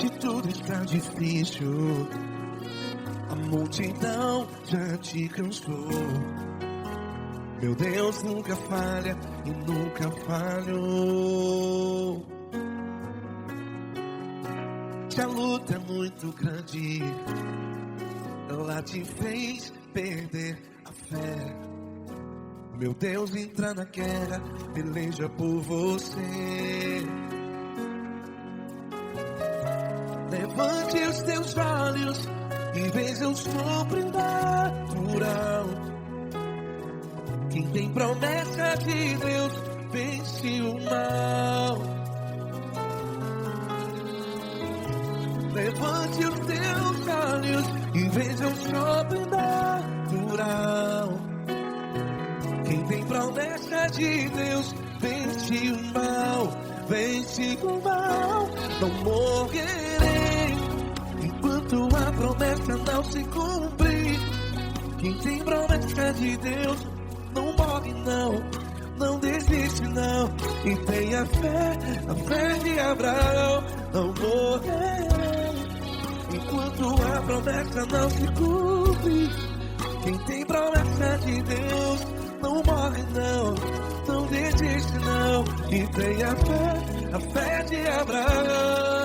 Se tudo está difícil, a multidão já te cansou. Meu Deus nunca falha e nunca falhou. Se a luta é muito grande, ela te fez perder a fé. Meu Deus entra na guerra, peleja por você. Levante os teus olhos e veja o sobrenatural. Quem tem promessa de Deus vence o mal. Levante os teus olhos e veja o sobrenatural. Quem tem promessa de Deus vence o mal. Vence o mal. Não morrerei enquanto a promessa não se cumprir. Quem tem promessa de Deus não morre não, não desiste não. E tenha fé, a fé de Abraão. Não morrerei enquanto a promessa não se cumpre. Quem tem promessa de Deus não morre não, não desiste não. E tenha fé, a fé de Abraão.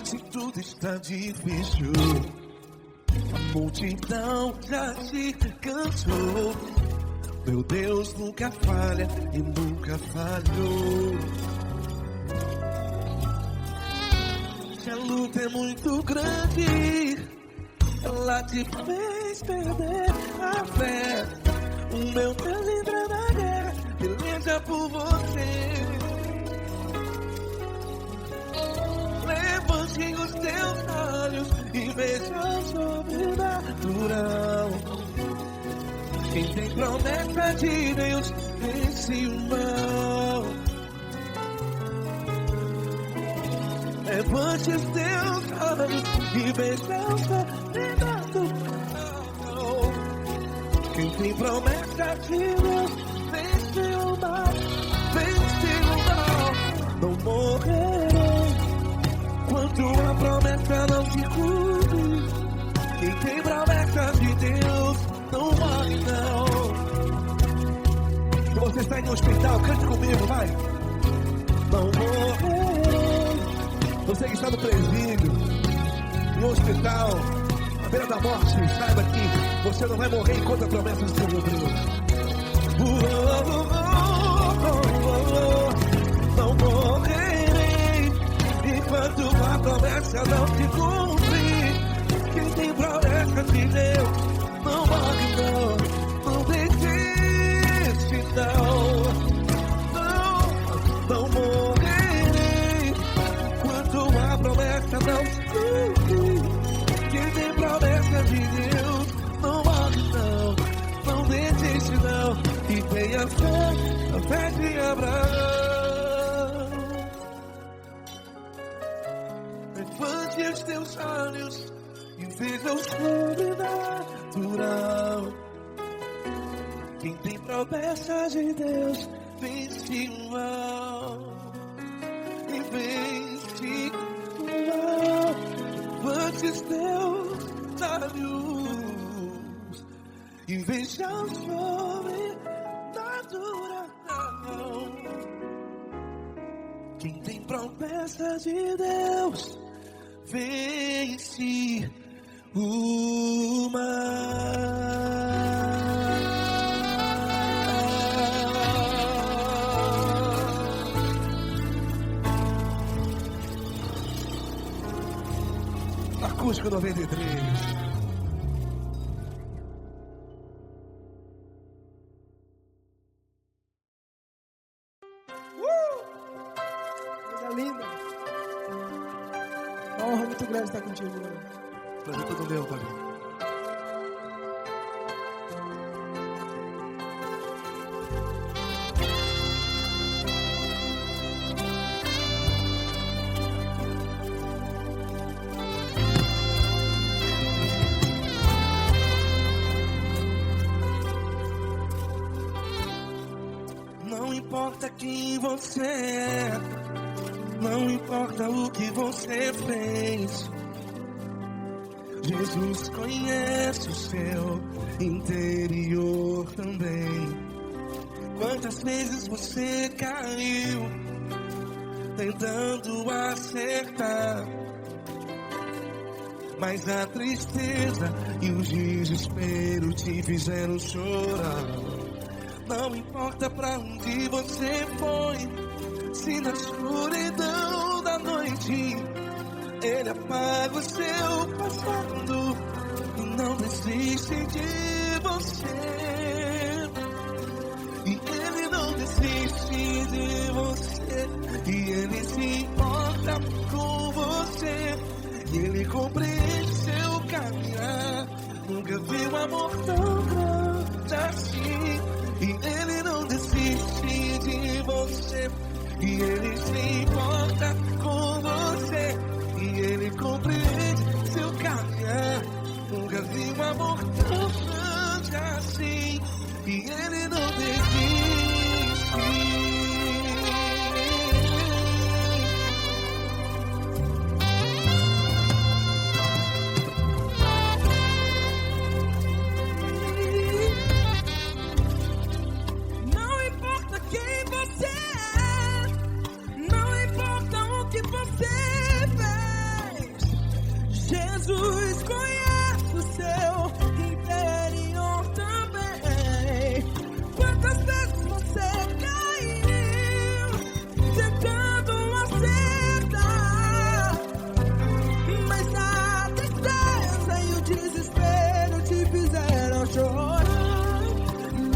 Se tudo está difícil, a multidão já se cansou. Meu Deus nunca falha e nunca falhou. Se a luta é muito grande, ela te fez perder a fé. O meu Deus entra na guerra, peleja por você. Levante os teus olhos e veja o sobrenatural. Quem tem promessa de Deus vence o mal. Levante os teus olhos e veja o sobrenatural. Quem tem promessa de Deus vence o mal. Vence o mal. Não morrerei enquanto a promessa não se cumpre. Quem tem promessa de Deus não morre não. Se você está em um hospital, cante comigo, vai. Não morrerei. Você que está no presídio, no hospital, à beira da morte, saiba que você não vai morrer enquanto a promessa se cumprir. Não morrerei enquanto a promessa não se cumprir. Quem tem promessa de Deus não morre não, não desiste não. Não morrerei enquanto a promessa não se cumprir. Quem tem promessa de Deus não morre não, não desiste não. E tenha fé, a fé de Abraão. Levante os teus olhos e veja o sobrenatural. Quem tem promessa de Deus vence o mal. E vence o mal. Levante os teus olhos e veja o sobrenatural. Quem tem promessa de Deus vence o mal. Acústico 93. Coisa linda. Uma honra muito grande estar contigo. Prazer todo meu, Fabinho. Não importa quem você é, não importa o que você fez, Jesus conhece o seu interior também. Quantas vezes você caiu tentando acertar, mas a tristeza e o desespero te fizeram chorar. Não importa pra onde você foi, se na escuridão da noite Ele apaga o seu passado e não desiste de você. E Ele não desiste de você, e Ele se importa com você, e Ele compreende seu caminhar. Nunca vi um amor tão grande assim. E Ele não desiste de você, e Ele se importa com você, e Ele compreende seu caminhar. Nunca vi um amor tão grande assim. E Ele não desiste. Jesus conhece o seu interior também. Quantas vezes você caiu tentando acertar, mas a tristeza e o desespero te fizeram chorar.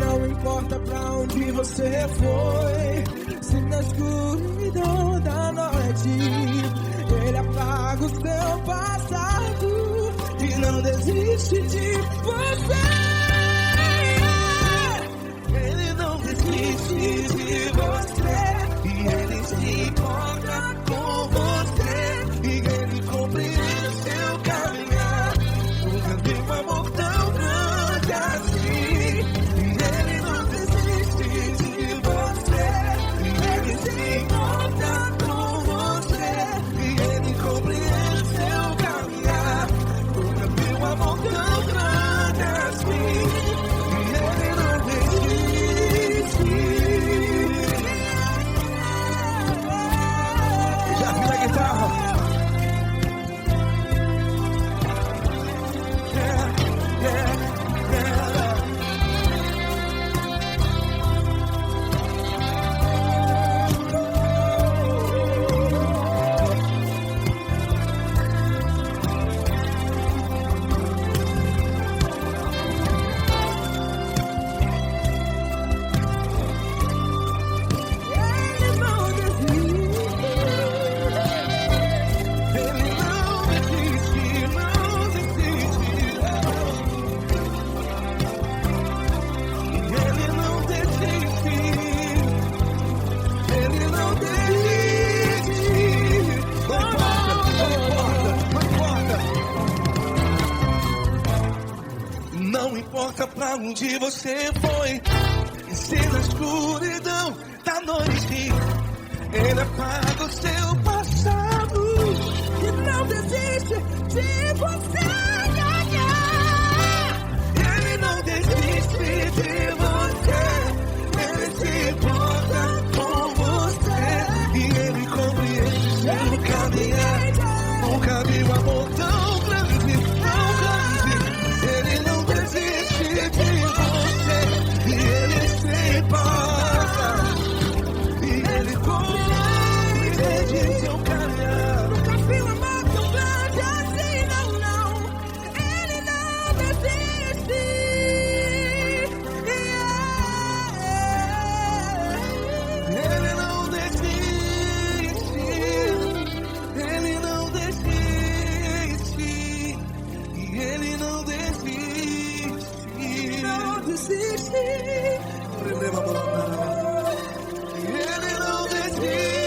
Não importa pra onde você foi, se na escuridão da noite Ele apaga o seu passado e não desiste de você. Ele não desiste de você, e Ele se importa com você, e Ele compreende seu caminhar. Nunca vi um amor tão grande assim. E Ele não desiste de você, e Ele se importa com você, e Ele compreende seu caminhar. Nunca vi um amor tão grande assim. E Ele não desiste. Já vi a guitarra. Não importa pra onde você foi, e se na escuridão da noite Ele apaga o seu passado E não desiste de você. Ele não desiste de você, Ele se importa com você, e Ele compreende seu caminhar. Nunca vi um amor tão grande, tão grande. Ele não desiste de você, e Ele se importa, e Ele compreende seu caminhar. Nunca vi um amor tão grande assim, não, não. Ele não desiste. Ele não desiste, Ele não desiste, e Ele não desiste. Não desiste. Ele não desiste,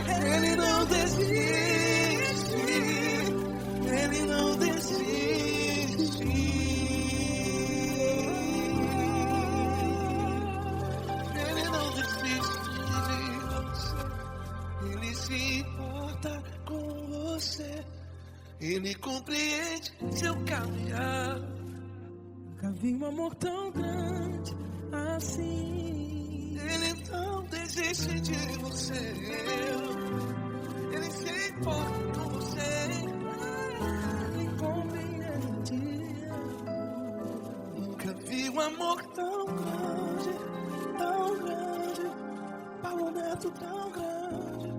Ele não desiste, Ele não desiste. Ele compreende seu caminhar. Nunca vi um amor tão grande assim. Ele não desiste de você. Ele se importa com você. Ele compreende. Nunca vi um amor tão grande, Paulo Neto tão grande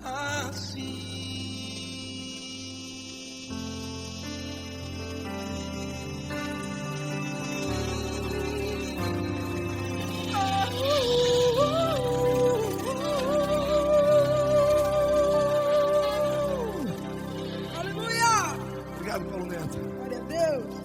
assim. Aleluia! Obrigado, Paulo Neto. Glória a Deus.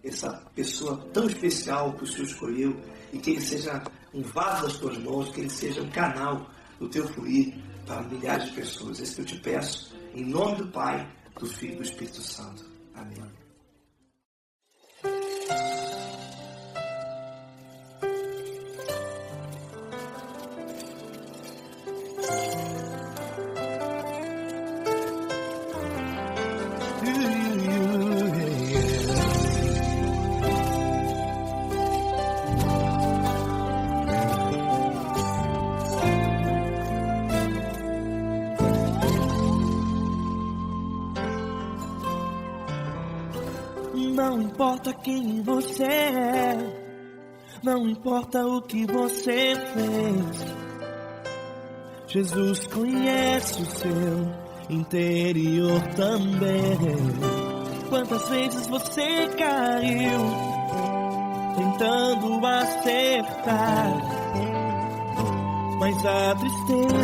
Essa pessoa tão especial que o Senhor escolheu, e que ele seja um vaso das tuas mãos, que ele seja um canal do teu fluir para milhares de pessoas. É isso que eu te peço, em nome do Pai, do Filho e do Espírito Santo. Amém. Não importa quem você é, não importa o que você fez, Jesus conhece o seu interior também. Quantas vezes você caiu tentando acertar, mas a tristeza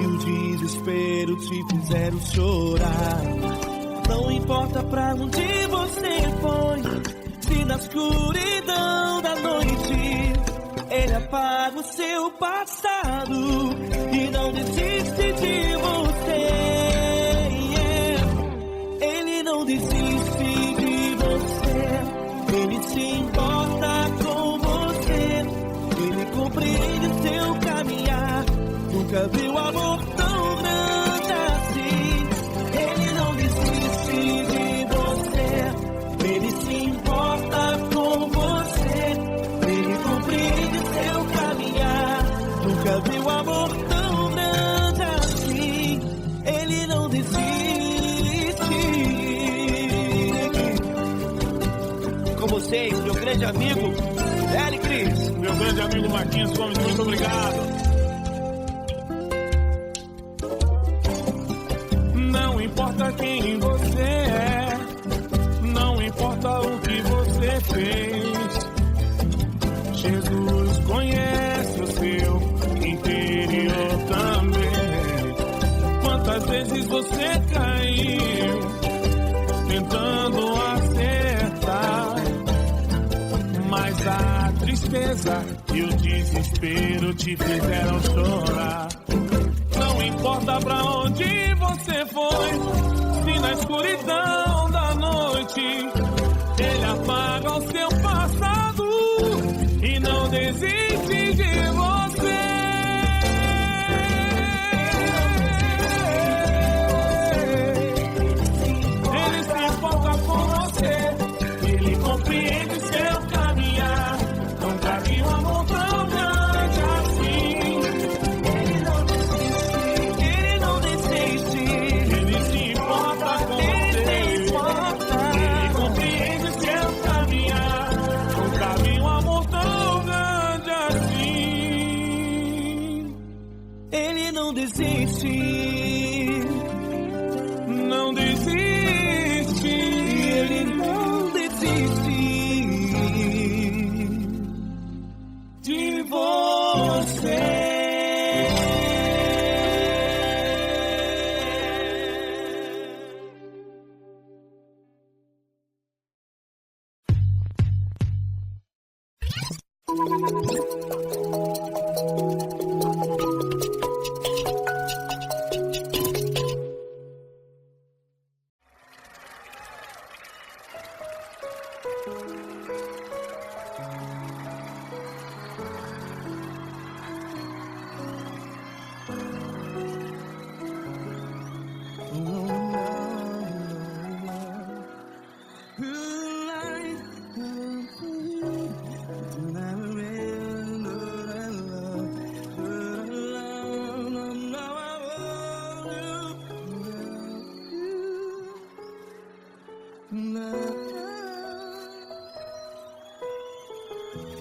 e o desespero te fizeram chorar. Não importa pra onde você foi, se na escuridão da noite Ele apaga o seu passado e não desiste de você. Ele não desiste de você, Ele se importa com você, Ele compreende o seu caminhar. Nunca viu amor tão grande assim. Ele não desiste de você, Ele se importa com você, Ele compreende seu caminhar. Nunca viu amor tão grande assim. Ele não desiste. Com vocês, meu grande amigo Eli Cris. Meu grande amigo Marquinhos Gomes, muito obrigado. Não importa quem você é, não importa o que você fez, Jesus conhece o seu interior também. Quantas vezes você caiu tentando acertar, mas a tristeza e o desespero te fizeram chorar. Não importa pra onde você foi, se na escuridão da noite Ele apaga o seu passado e não desiste de você. Ele se importa com você, Ele compreende seu caminhar. Nunca vi um amor tão grande assim. Ele não desiste, Ele se importa com você, Ele compreende seu caminhar. Nunca vi um amor tão grande assim. Ele não desiste, Não desiste, Ele não desiste de você.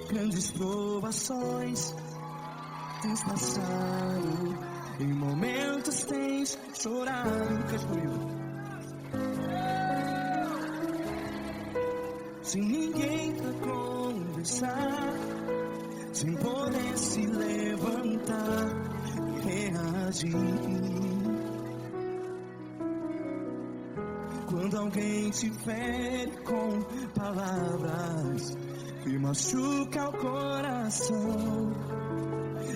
Grandes provações tens passado, em momentos tens chorado. Cante comigo. Sem ninguém pra conversar, sem poder se levantar e reagir. Quando alguém te fere com palavras que machuca o coração,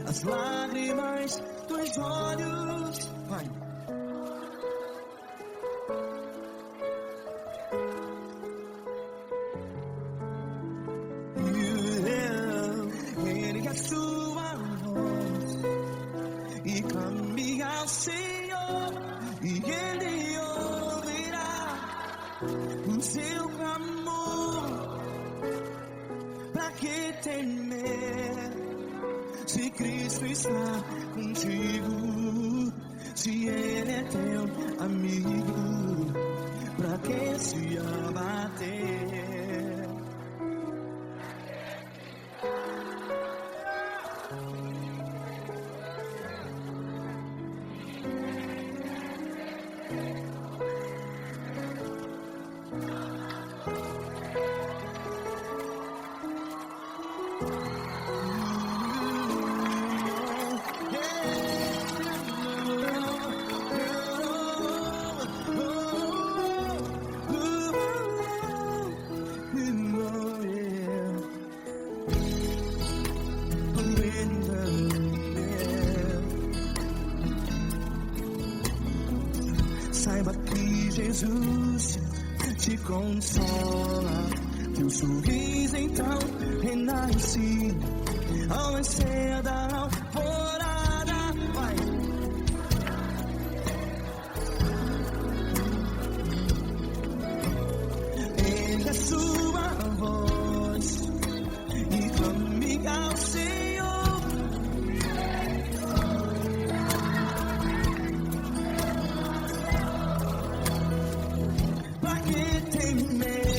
as lágrimas dos olhos, vai. Ergue a sua voz e clame ao Senhor, e Ele ouvirá o seu clamor. Pra que temer, se Cristo está contigo, se Ele é teu amigo? Pra que se abater? Saiba que Jesus te consola, teu sorriso então renasce ao nascer da alvorada. Vai. Ergue a sua voz e clame ao Senhor. Pra que temer?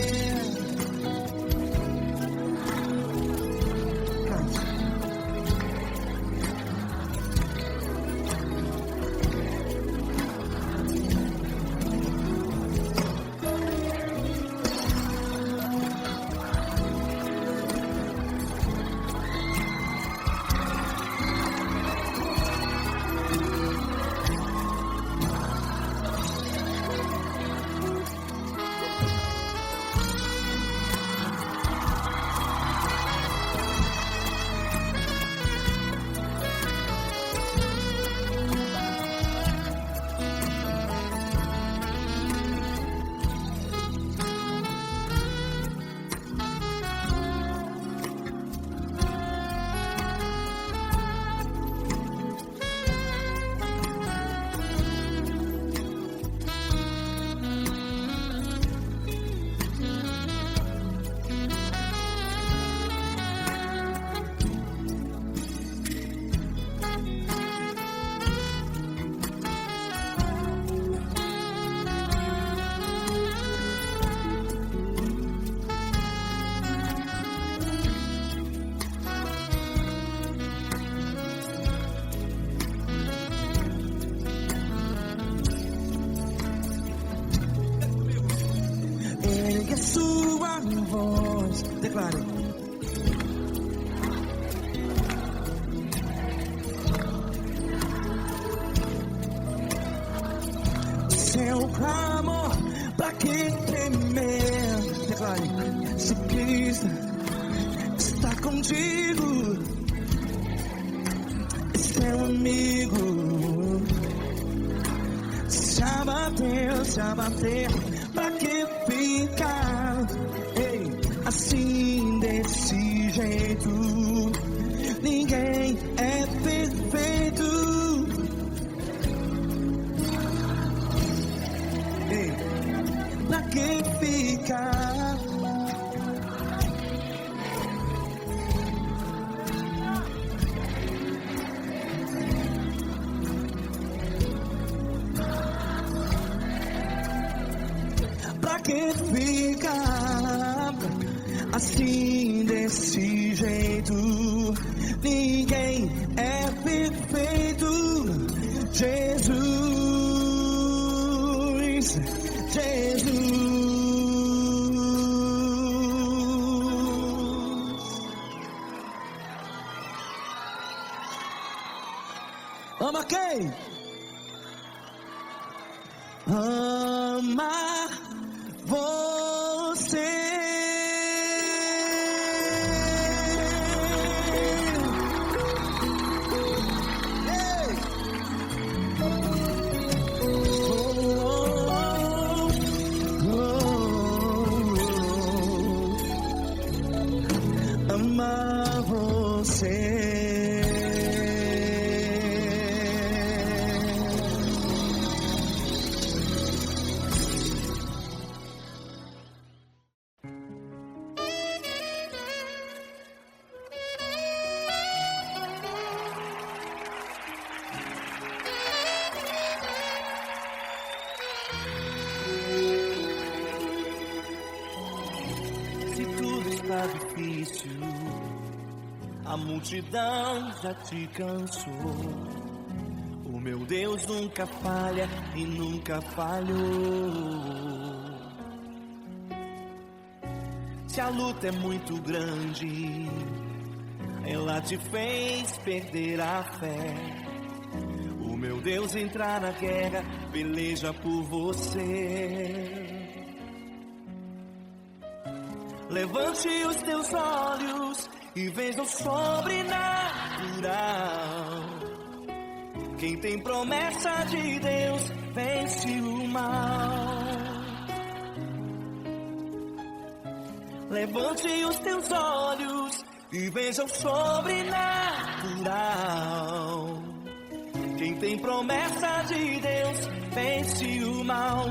Ergue a sua voz, declare. Seu clamor, pra que temer? Declare. Se Cristo está contigo, é seu amigo. Se abater, pra que ficar, ei, assim desse jeito? Ninguém é perfeito. Ei, pra que ficar? Pra que ficar? assim desse jeito. Ninguém é perfeito. Jesus, Jesus. Ama quem? Ama você. Ei! Ama você. Se tudo está difícil, a multidão já te cansou. O meu Deus nunca falha e nunca falhou. Se a luta é muito grande, ela te fez perder a fé. O meu Deus entra na guerra, peleja por você. Levante os teus olhos e veja o sobrenatural. Quem tem promessa de Deus vence o mal. Levante os teus olhos e veja o sobrenatural. Quem tem promessa de Deus vence o mal,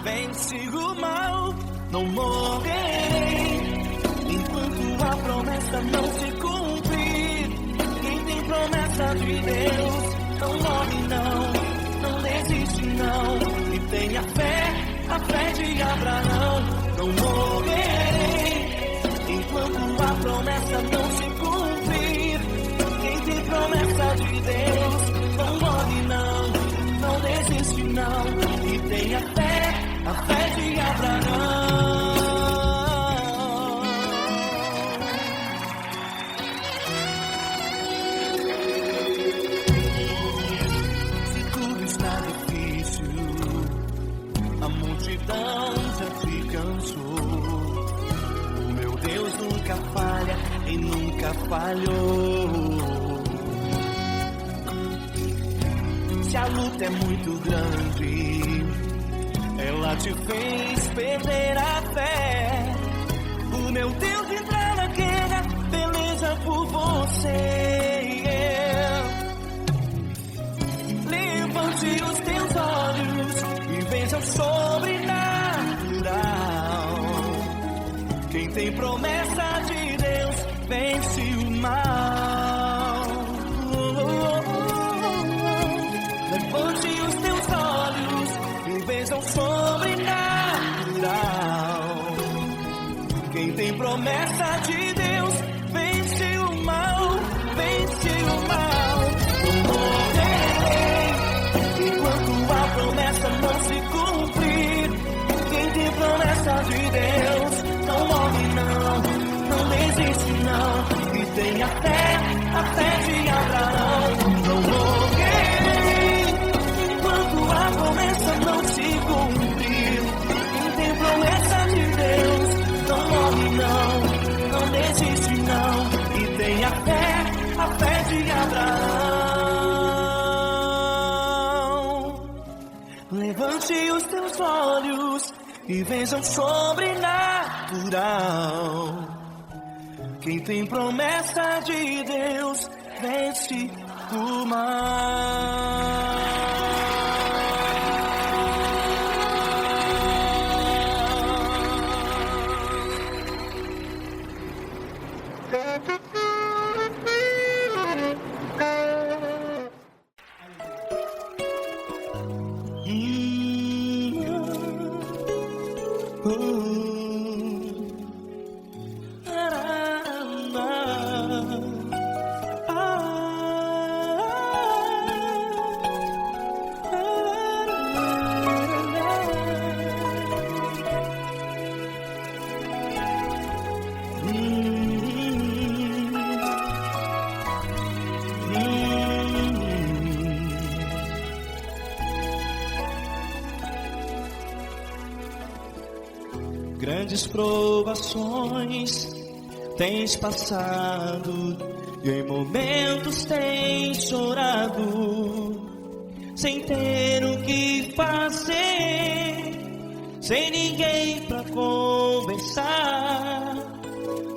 vence o mal. Não morrerei enquanto a promessa não se cumprir. Quem tem promessa de Deus não morre não, não desiste não. E tenha fé, a fé de Abraão. Não morrerei enquanto a promessa não se cumprir. Quem tem promessa de Deus não morre não, não desiste não. E tenha fé, a fé de Abraão. Se tudo está difícil, a multidão já te cansou. O meu Deus nunca falha e nunca falhou. Se a luta é muito grande, ela te fez perder a fé. O meu Deus entra na guerra, peleja por você. Levante os teus olhos e veja o sobrenatural. Quem tem promessa de Deus vence o mal. Levante os teus olhos e veja o sobrenatural. Quem tem promessa de Deus vence o mal, vence o mal. Não morrerei enquanto a promessa não se cumprir. Quem tem promessa de Deus não morre não, não desiste não. E tenha fé, a fé de Abraão. Não morrerei enquanto a promessa não se cumprir. Quem tem promessa de Deus não morre não, não desiste não. E tenha fé, a fé de Abraão. Levante os teus olhos e veja o sobrenatural. Quem tem promessa de Deus vence o mal. grandes provações tens passado, e em momentos tens chorado, sem ter o que fazer, sem ninguém pra conversar,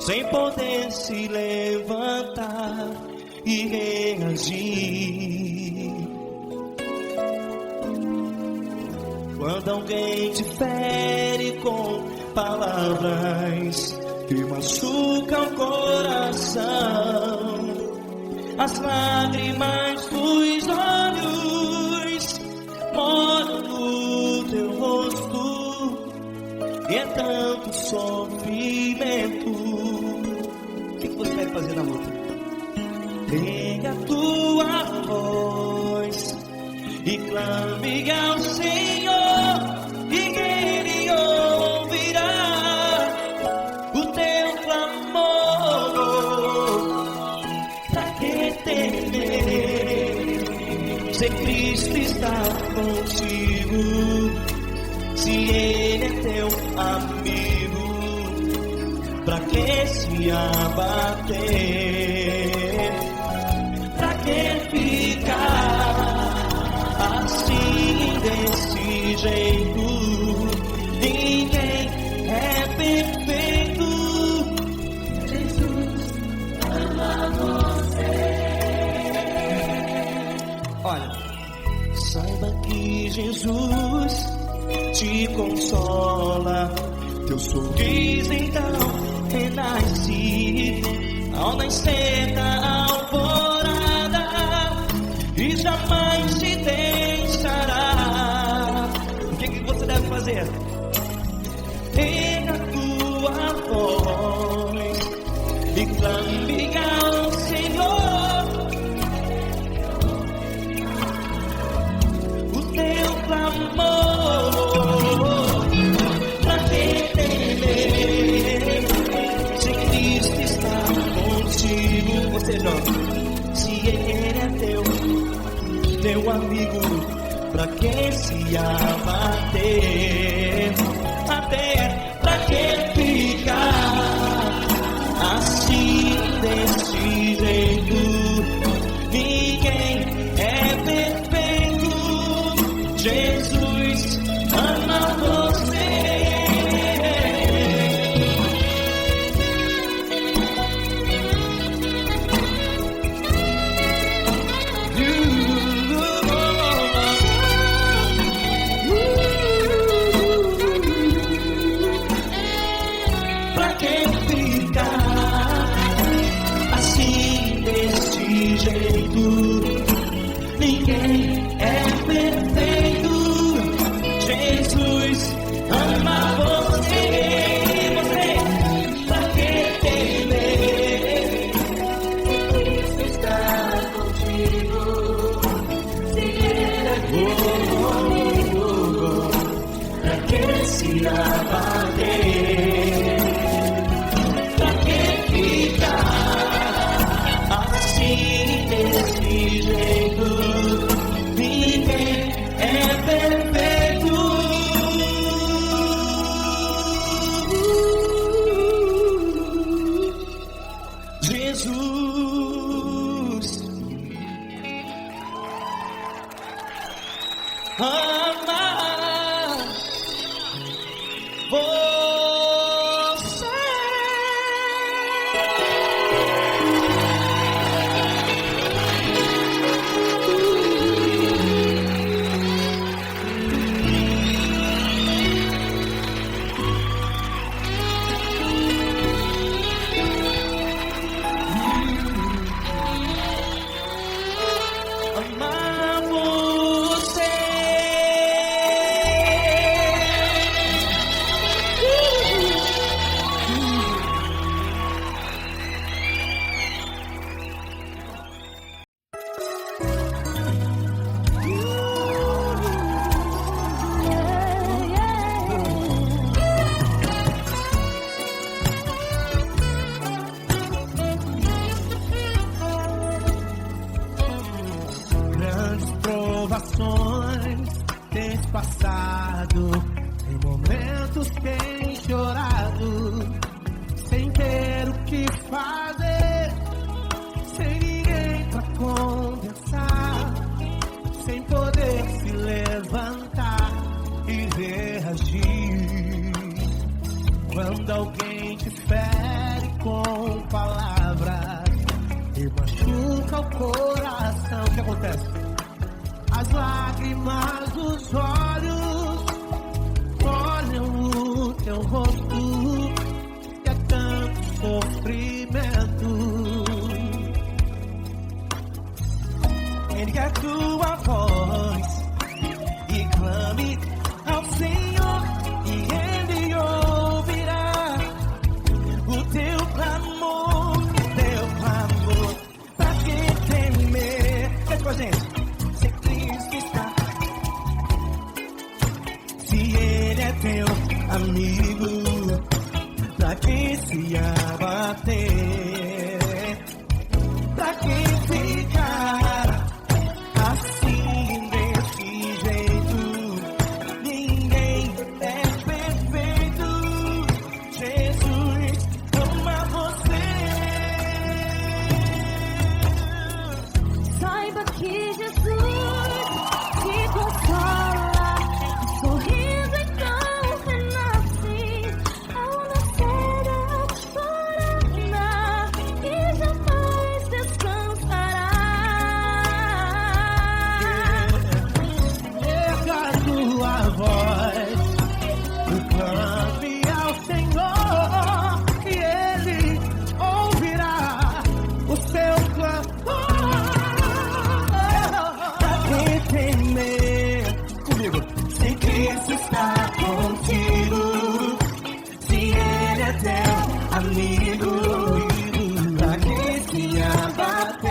sem poder se levantar e reagir. Quando alguém te fere com palavras que machucam o coração, as lágrimas dos olhos molham no teu rosto, e é tanto sofrimento. O que você vai fazer na luta? Pega a tua voz e clame ao Senhor, e Ele ouvirá o teu clamor. Pra que temer, se Cristo está contigo, se Ele é teu amigo? Pra que se abater? Pra que ficar assim, desse jeito? Ninguém é perfeito. Jesus ama você. Olha, saiba que Jesus te consola, teu sorriso então renasce ao nascer da alvorada, e jamais te deixará. O que você deve fazer? Pega a tua voz e clame ao Senhor, o teu clamor. Pra que temer, se Cristo está contigo? Você joga. Se Ele é teu amigo, pra que se abater? Até pra que ficar assim, desse jeito? Ninguém é perfeito. Jesus ama você. Pra que ficar assim, desse jeito? Ninguém é perfeito. Jesus ama você. Pra que temer? Cristo está contigo. Se Ele é teu amigo, pra que se abater? Pra que ficar assim, desse jeito? Quando alguém te fere com palavras e machuca o coração, o que acontece? As lágrimas dos olhos olham o teu rosto, e é tanto sofrimento. Ergue a tua voz e clame ao Senhor, e Ele ouvirá o teu clamor, pra que temer? Cante com a gente. Se Cristo está, se Ele é teu amigo, pra que se abater? Pra que ficar assim desse jeito? Ninguém é perfeito. Jesus ama você. Saiba que Jesus te consola, sorrindo então renasce ao nascer da corona e jamais descansará. Erga a tua voz e clame ao Senhor, e Ele ouvirá o seu clamor. Pra que temer? Comigo. Se Cristo está contigo, se Ele é teu amigo, pra que se abater?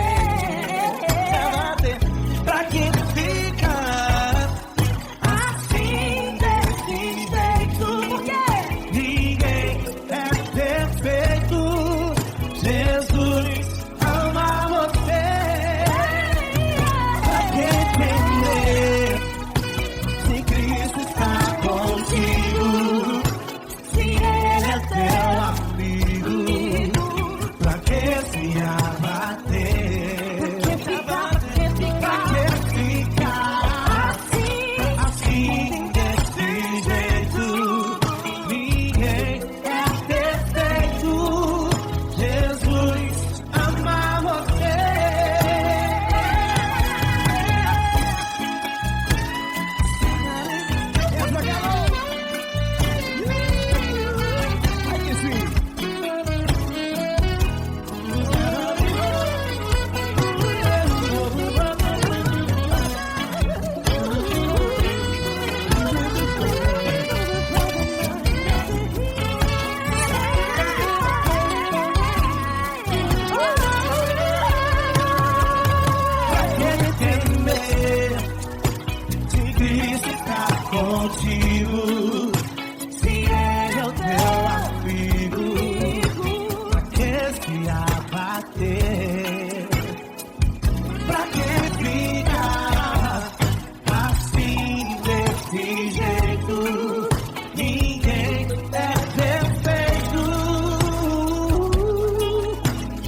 Pra que ficar assim desse jeito? Ninguém é perfeito. Jesus ama você. Pra que temer? Se Cristo está contigo, se Ele é teu amigo, pra que se abater? Pra que ficar assim desse jeito? Ninguém é perfeito. Jesus ama você. Aí que sim. Pra que temer? Se Cristo está contigo, se Ele é o teu amigo, pra que se abater? Pra que ficar assim desse jeito? Ninguém é perfeito.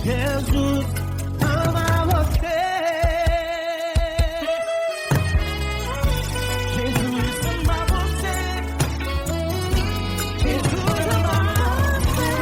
Jesus ama você. Jesus ama você. Jesus ama você.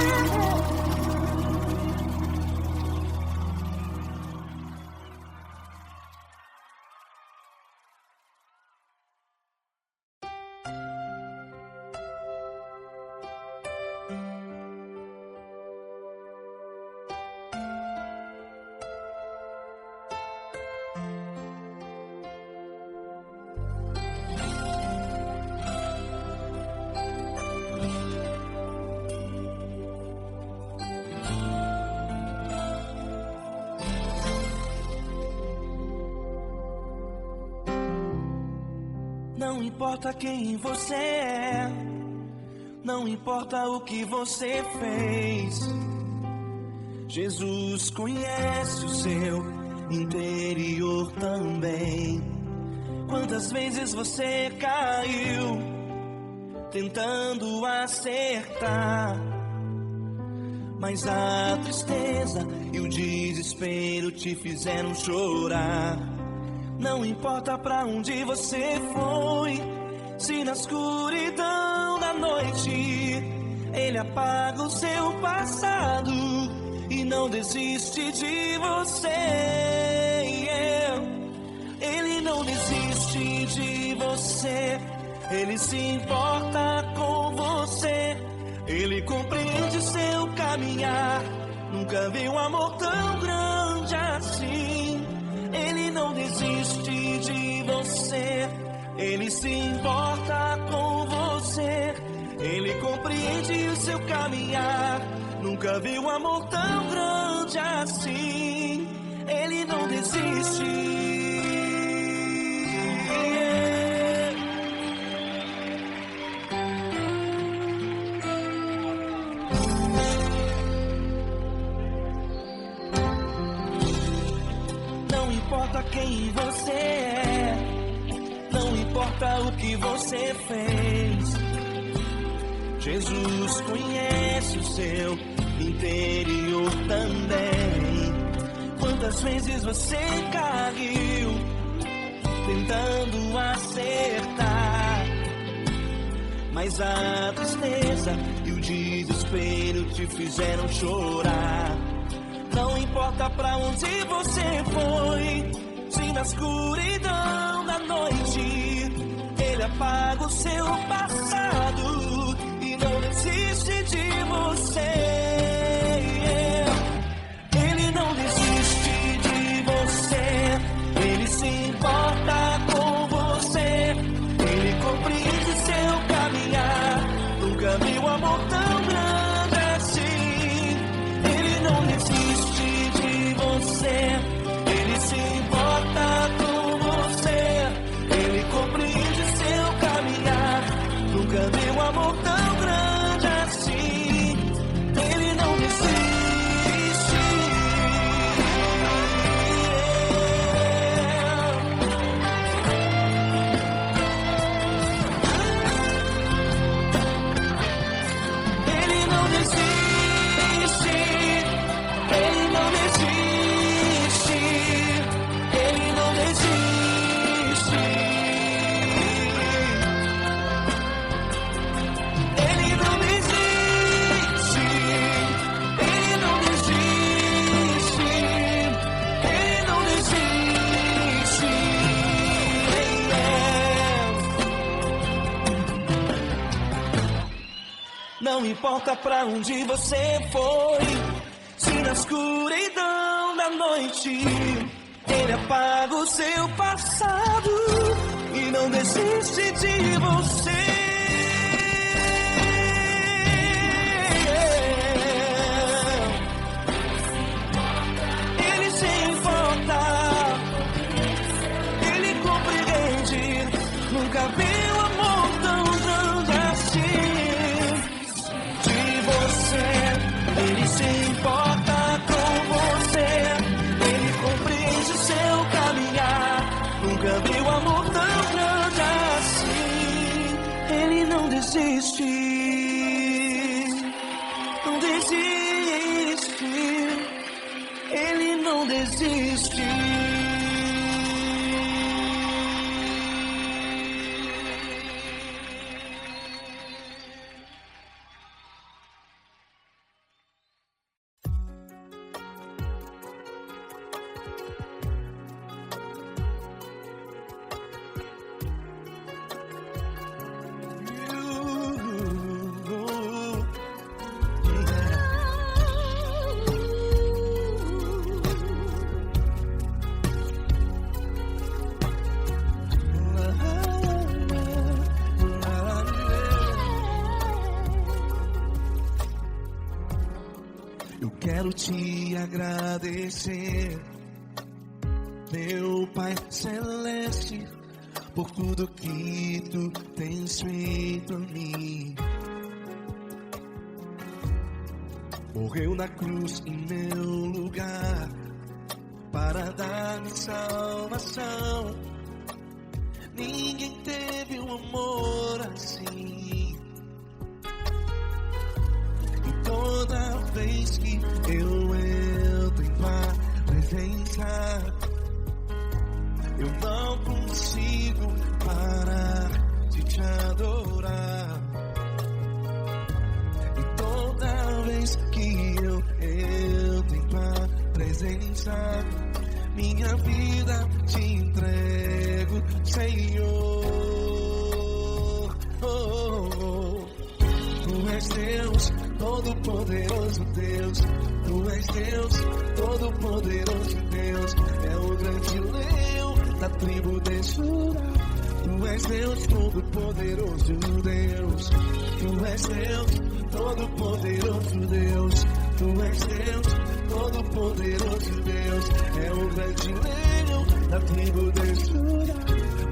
Não importa quem você é, não importa o que você fez, Jesus conhece o seu interior também. Quantas vezes você caiu tentando acertar, mas a tristeza e o desespero te fizeram chorar. Não importa pra onde você foi, se na escuridão da noite Ele apaga o seu passado e não desiste de você. Ele não desiste de você. Ele se importa com você. Ele compreende seu caminhar. Nunca vi um amor tão grande assim. Ele não desiste de você. Ele se importa com você. Ele compreende o seu caminhar. Nunca vi um amor tão grande assim. Ele não desiste. Não importa quem você é, não importa o que você fez, Jesus conhece o seu interior também. Quantas vezes você caiu tentando acertar, mas a tristeza e o desespero te fizeram chorar. Não importa pra onde você foi, se na escuridão da noite Ele apaga o seu passado e não desiste de você. Ele não desiste de você. Ele se importa com você. Ele compreende seu caminhar. Nunca vi um amor tão grande assim. Ele não desiste de você. Ele se importa com você. Ele compreende seu caminhar. Nunca vi um amor tão grande assim. Ele não desiste. Ele não desiste. Ele não desiste. Ele não desiste. Ele não desiste. Ele não desiste. Ele não desiste. Não importa pra onde você foi, se na escuridão da noite Ele apaga o seu passado e não desiste de você. Ele se importa, Ele compreende. Nunca vi um amor tão grande assim. De você, Ele se importa com você. Ele compreende seu caminhar. Nunca vi um amor tão grande assim. Ele não desiste. Não desiste. Ele não desiste. Eu quero te agradecer, meu Pai Celeste, por tudo que tu tens feito a mim. Morreu na cruz em meu lugar para dar-me salvação. Ninguém teve um amor assim. E toda vez que eu entro em tua presença, eu não consigo parar de te adorar. E descansar. Minha vida te entrego, Senhor. Tu és Deus, todo-poderoso Deus. Tu és Deus, todo-poderoso Deus. É o grande leão da tribo de Judá. Tu és Deus, todo-poderoso Deus. Tu és Deus, todo-poderoso Deus. Tu és Deus, todo-poderoso Deus. É o grande leão da tribo de Judá.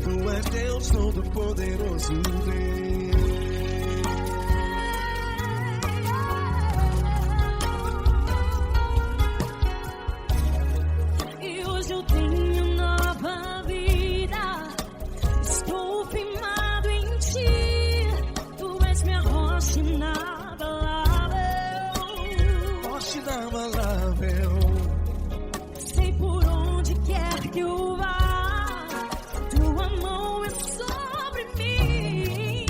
Tu és Deus, todo-poderoso Deus. E hoje eu tenho nova vida. Estou firmado em ti. Tu és minha rocha inabalável. Rocha inabalável. Sei por onde quer que eu vá, tua mão é sobre mim,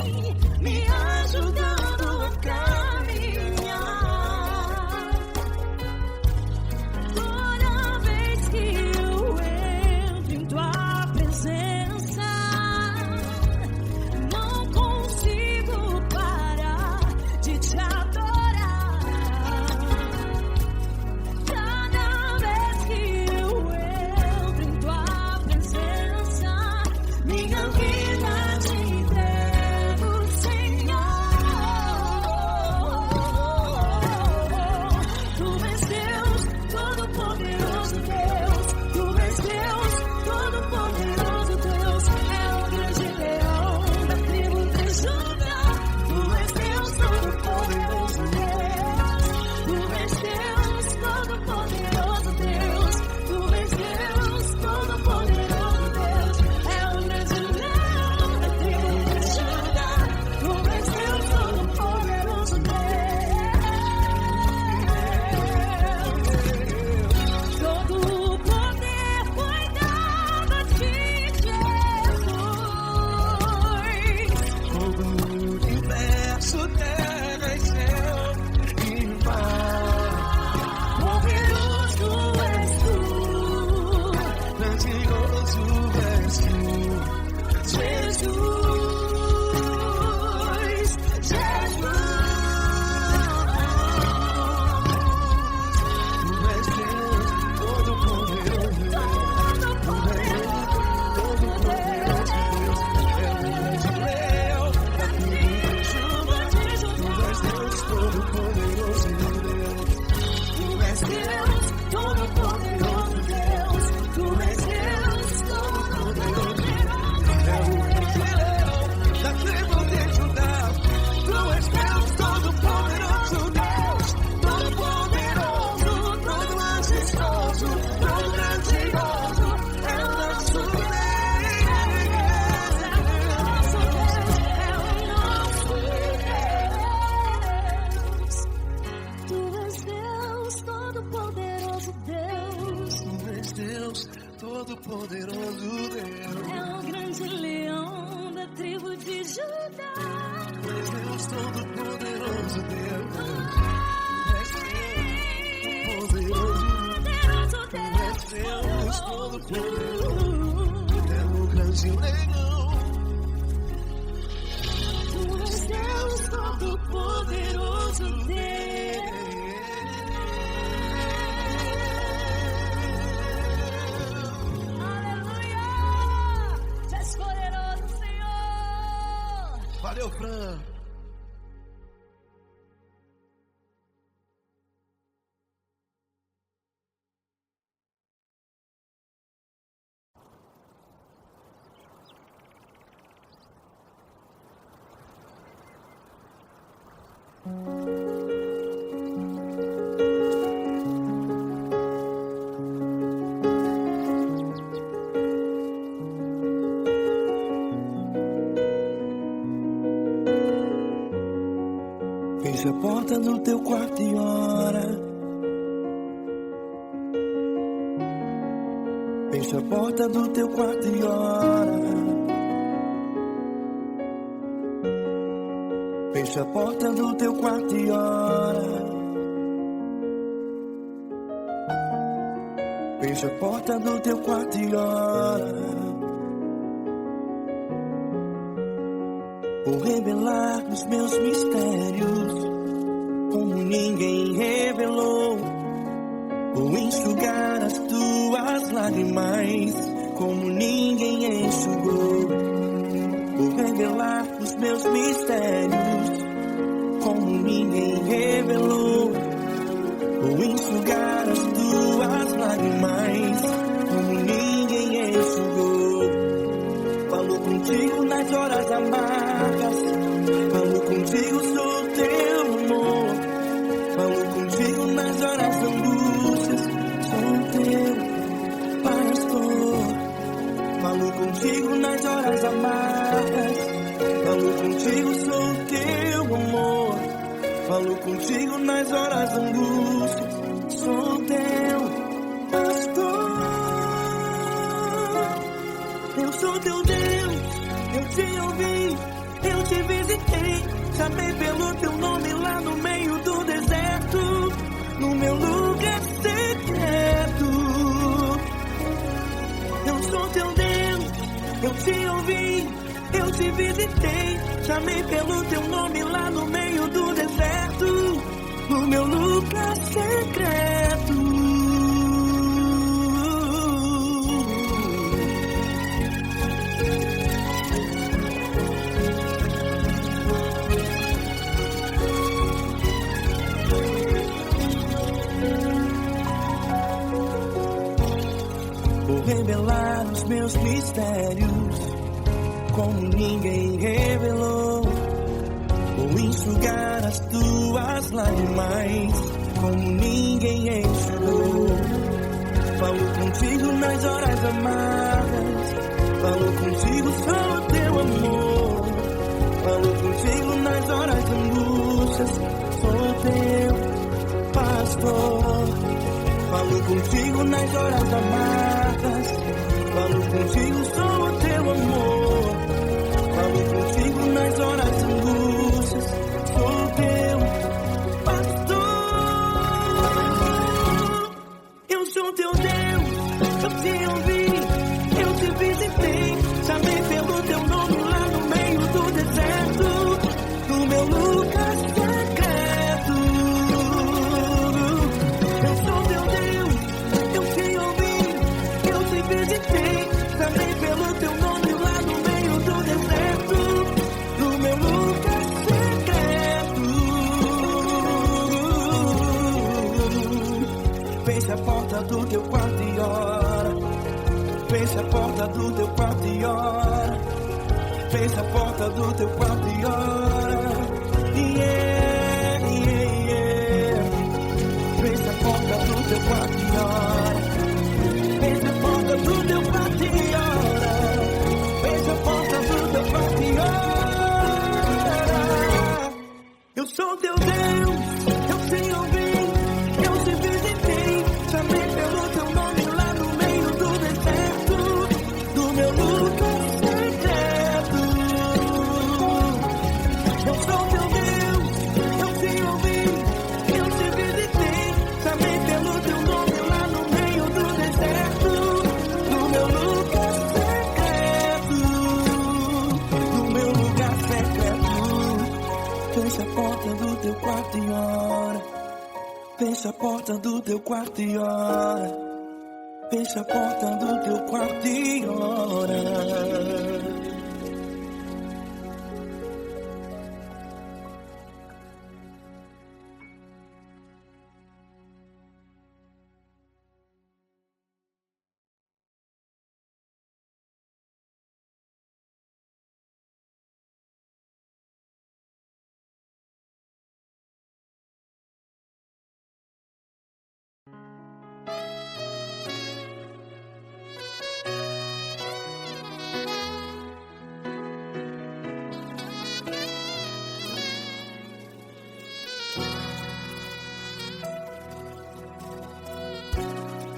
me ajudando a caminhar. Toda vez que eu entro em tua presença, não consigo parar de te adorar. Cada vez que eu entro em tua presença, minha vida te entrego, Senhor. Tu és Deus, todo-poderoso Deus. Tu és Deus, todo-poderoso Deus. É o grande leão da tribo de Judá. Tu és Deus, todo-poderoso Deus. Tu és Deus, todo-poderoso Deus. Tu és Deus, todo-poderoso Deus. É o grande leão da tribo de Judá. Tu és Deus, todo-poderoso Deus. Todo o poder foi dado a ti, Jesus. Todo o universo, terra e céu e mar. Poderoso és tu, Grandioso és tu, Jesus, Jesus. Tu és Deus, todo-poderoso Deus. Todo-poderoso Deus. É o grande leão da tribo de Judá. Tu és Deus, todo-poderoso Deus. Tu és Deus, todo-poderoso Deus. Tu és Deus, todo-poderoso É o grande leão da tribo de Judá. Tu és Deus, todo-poderoso Deus. Todo-poderoso, todo majestoso, todo grandioso. É o nosso Tu és Deus, todo-poderoso Deus. Tu és Deus, todo-poderoso Deus. É o grande leão da tribo de Judá. Tu és Deus, todo-poderoso Deus. Tu és Deus, poderoso. Tu és Deus, todo-poderoso. É o grande leão. Tu és Deus, todo-poderoso Deus. Aleluia! Tu és poderoso, Senhor. Valeu, Fran. Feche a porta do teu quarto e ora. Feche a porta do teu quarto e ora. Feche a porta do teu quarto e ora. Fecha a porta do teu quarto e ora. Vou revelar os meus mistérios como ninguém revelou. Vou enxugar as tuas lágrimas como ninguém enxugou. Vou revelar os meus mistérios como ninguém revelou. Vou enxugar as tuas lágrimas como ninguém enxugou. Falo contigo nas horas amargas, falo contigo, sou teu amor. Falo contigo nas horas da angústias, sou teu pastor. Falo contigo nas horas amargas, falo contigo, sou teu amor. Falo contigo nas horas da angústias, sou teu pastor. Eu sou teu Deus, eu te ouvi, eu te visitei. Chamei pelo teu nome lá no meio do deserto, no meu lugar secreto. Eu sou teu Deus, eu te ouvi, eu te visitei. Chamei pelo teu nome lá no meio do deserto, no meu lugar secreto. Vou revelar os meus mistérios como ninguém revelou. Vou enxugar as tuas lágrimas como ninguém enxugou. Falo contigo nas horas amargas, falo contigo, sou teu amor. Falo contigo nas horas de angústias, sou teu pastor. Falo contigo nas horas amargas, falo contigo, sou teu amor. Falo contigo nas horas de angústias, sou teu pastor. Eu sou teu Deus, eu te ouvi, eu te visitei. Chamei pelo teu nome lá no meio do deserto, no meu lugar secreto. Eu sou teu Deus, eu te ouvi, eu te visitei. Chamei pelo teu nome lá no meio do deserto, no meu lugar secreto. Fecha a porta do teu quarto e ora. Fecha a porta do teu quarto e ora. Fecha a porta do teu quarto e ora. Yeah, yeah, yeah. Fecha a porta do teu quarto e ora. Fecha a porta do teu quarto e ora. Fecha a porta do teu quarto e ora. Eu sou teu Deus, eu te ouvi, eu te visitei. Chamei pelo teu nome lá no meio do deserto, do meu lugar secreto. Eu sou teu Deus, eu te ouvi, eu te visitei. Chamei pelo teu nome lá no meio do deserto, do meu lugar secreto, do meu lugar secreto. Fecha a porta do teu quarto e ora. Fecha a porta do teu quarto e ora. Fecha a porta do teu quarto e ora.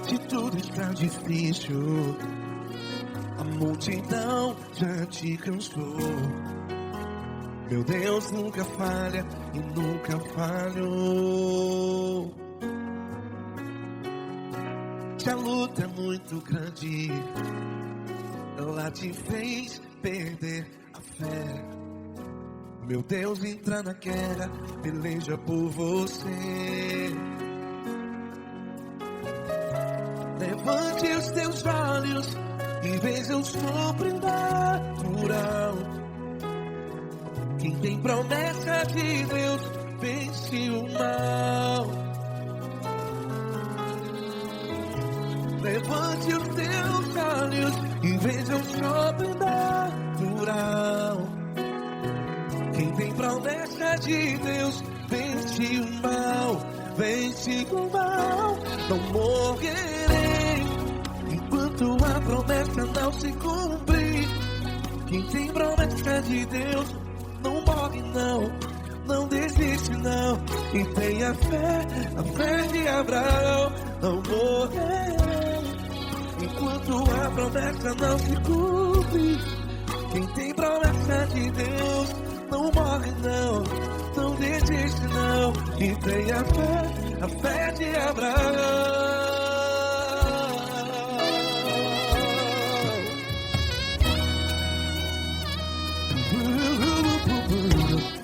Se tudo está difícil, a multidão já te cansou. Meu Deus nunca falha e nunca falhou. Se a luta é muito grande, ela te fez perder a fé. Meu Deus, entra na guerra, peleja por você. Levante os teus olhos e veja o sobrenatural. Quem tem promessa de Deus vence o mal. Levante os teus olhos e veja o sobrenatural. Quem tem promessa de Deus vence o mal. Vence o mal. Não morrerei enquanto a promessa não se cumprir. Quem tem promessa de Deus não morre não. Não desiste não. E tenha fé, a fé de Abraão. Não morrerei enquanto a promessa não se cumpre. Quem tem promessa de Deus não morre não. Não desiste não. E tenha fé, a fé de Abraão.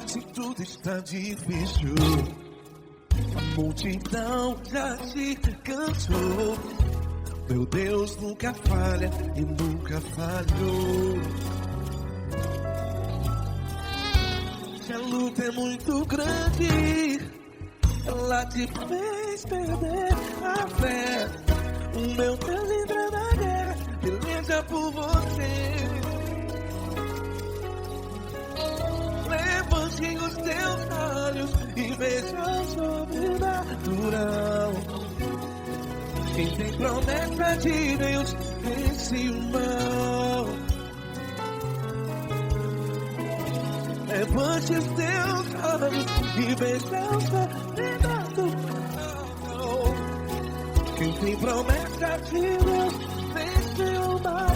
Se tudo está difícil, a multidão já se cansou. Meu Deus nunca falha e nunca falhou. Se a luta é muito grande, ela te fez perder a fé. O meu Deus entra na guerra, peleja por você. Levante os teus olhos e veja o sobrenatural. Quem tem promessa de Deus vence o mal. Levante os teus olhos e veja o sobrenatural. Quem tem promessa de Deus vence o mal.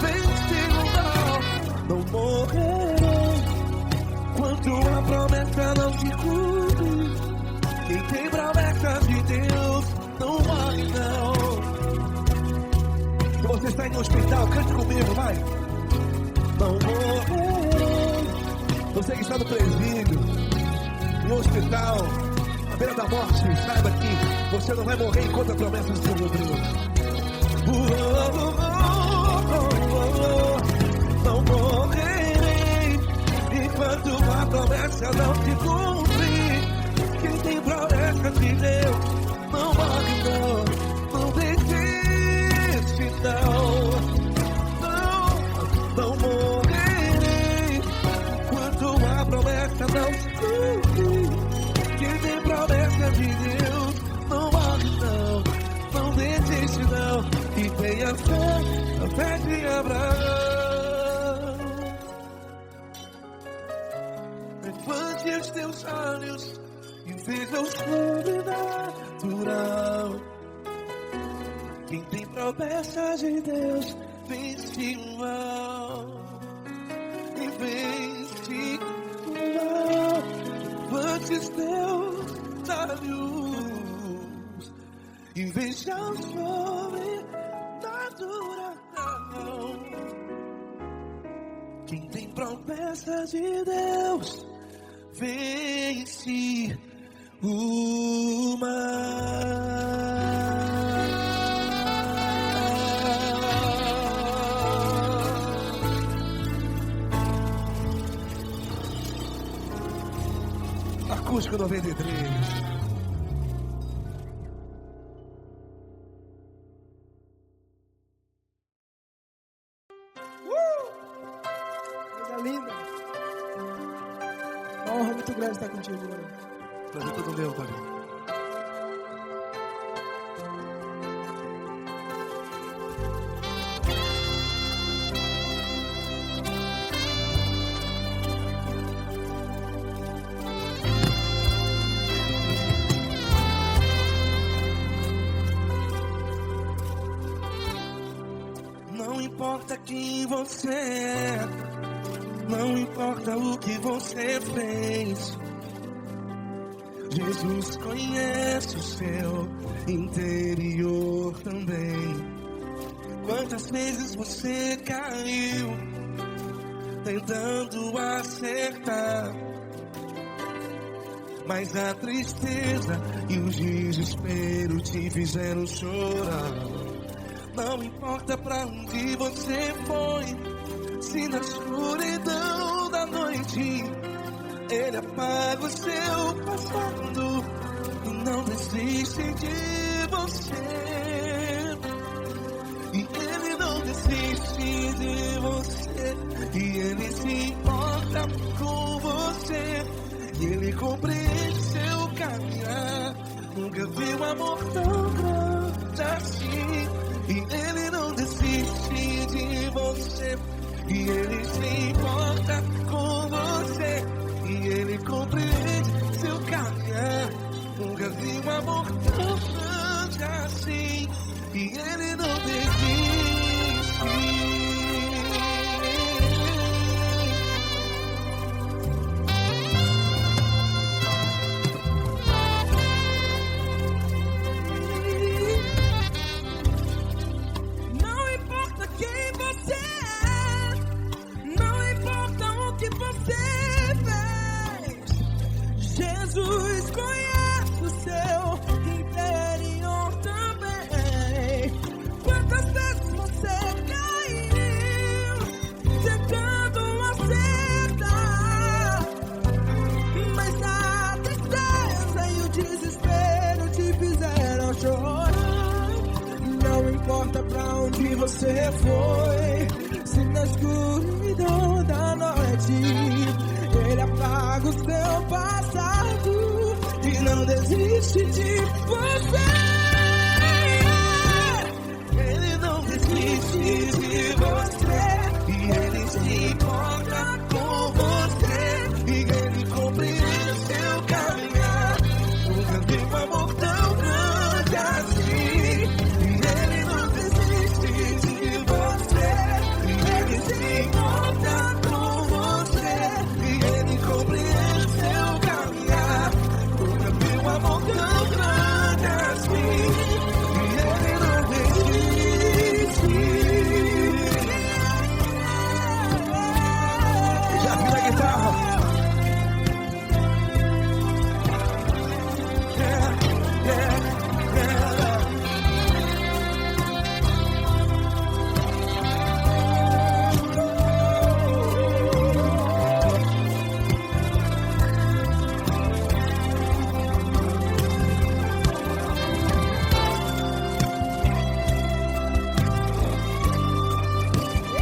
Vence o mal. Não morrerei enquanto a promessa não se cumpre. Quem tem promessa de Deus não morre não. Se você está aí no hospital, cante comigo, vai. Não morrerei. Você que está no presídio, no hospital, à beira da morte, saiba que você não vai morrer enquanto a promessa não se cumpriu. Não morrerei enquanto a promessa não se cumprir. Quem tem promessa de Deus não morre não. Não desiste não. Não morrerei enquanto a promessa não se cumprir. Quem tem promessa de Deus não morre não. Não desiste não. E tenha fé, a fé de Abraão. Levante os teus olhos e veja o sobrenatural. Quem tem promessa de Deus vence o mal. E vence o mal. Levante os teus olhos e veja o sobrenatural. Quem tem promessa de Deus vence o mal. Acústico 93. Coisa linda. Uma honra muito grande estar contigo, mano. Prazer todo meu, Pai. Não importa quem você é, não importa o que você fez, Jesus conhece conhece o seu interior também. Quantas vezes você caiu tentando acertar, mas a tristeza e o desespero te fizeram chorar. Não importa pra onde você foi, se na escuridão da noite Ele apaga o seu passado e não desiste de você. E Ele não desiste de você, e Ele se importa com você, e Ele compreende seu caminhar. Nunca vi um amor tão grande assim. E Ele não desiste de você, e Ele se importa com você, e Ele compreende seu caminhar. Nunca vi um amor tão grande assim. E Ele não desiste. Não importa quem você é, não importa o que você fez, Jesus conhece o seu interior também. Quantas vezes você caiu tentando acertar, mas a tristeza e o desespero te fizeram chorar. Não importa pra onde você foi, se na escuridão da noite Ele apaga o seu passado e não desiste de você. Ele não desiste de você, e Ele se importa com você, e Ele compreende seu caminhar. Nunca vi um amor tão grande assim. E Ele não desiste de você, e Ele se importa com você, e Ele compreende seu caminhar. Nunca vi um amor tão grande assim. E Ele não desiste. Já vi a guitarra.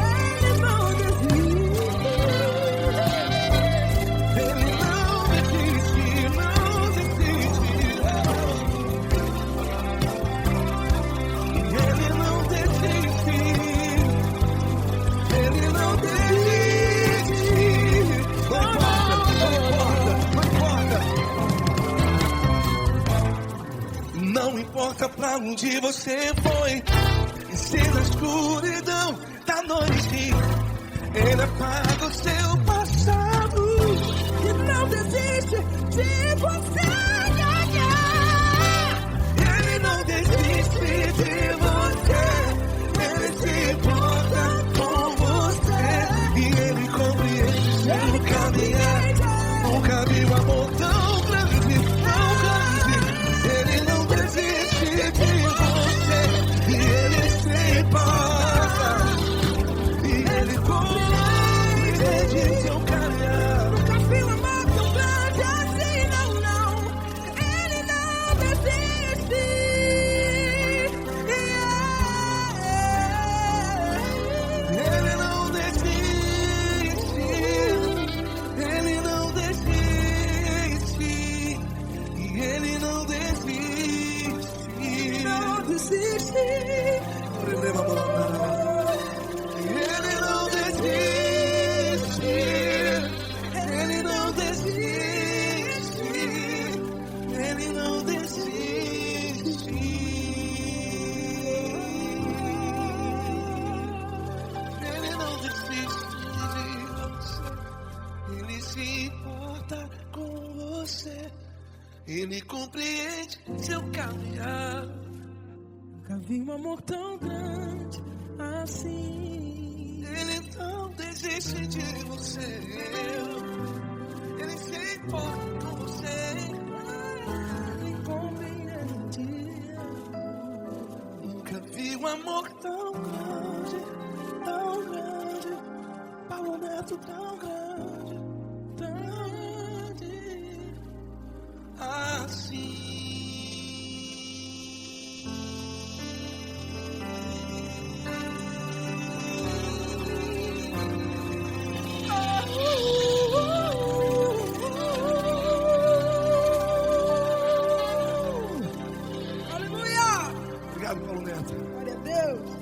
Ele não desiste. Ele não desiste, não desiste. Ele não desiste. Ele não desiste. Não importa pra onde você foi, e se na escuridão da noite Ele apaga o seu passado E não desiste de você. Ele não desiste de você, Ele se importa com você, e Ele compreende seu caminhar. Nunca vi um amor tão grande, tão grande. Ele não desiste de você, e Ele se importa, e Ele compreende seu caminhar. Nunca vi um amor tão grande assim, não, não. Ele não desiste. Ele não desiste, Ele não desiste, e Ele não desiste. Não desiste. Ele não desiste, Ele não desiste, Ele não desiste. Ele não desiste de você, Ele se importa com você, Ele compreende seu caminhar. Nunca vi um amor tão grande assim. Ele não desiste de você. Ele se importa com você. Ele compreende. Nunca vi um amor tão grande, Paulo Neto tão grande, assim. Aleluia! Obrigado, Paulo Neto. Glória a Deus!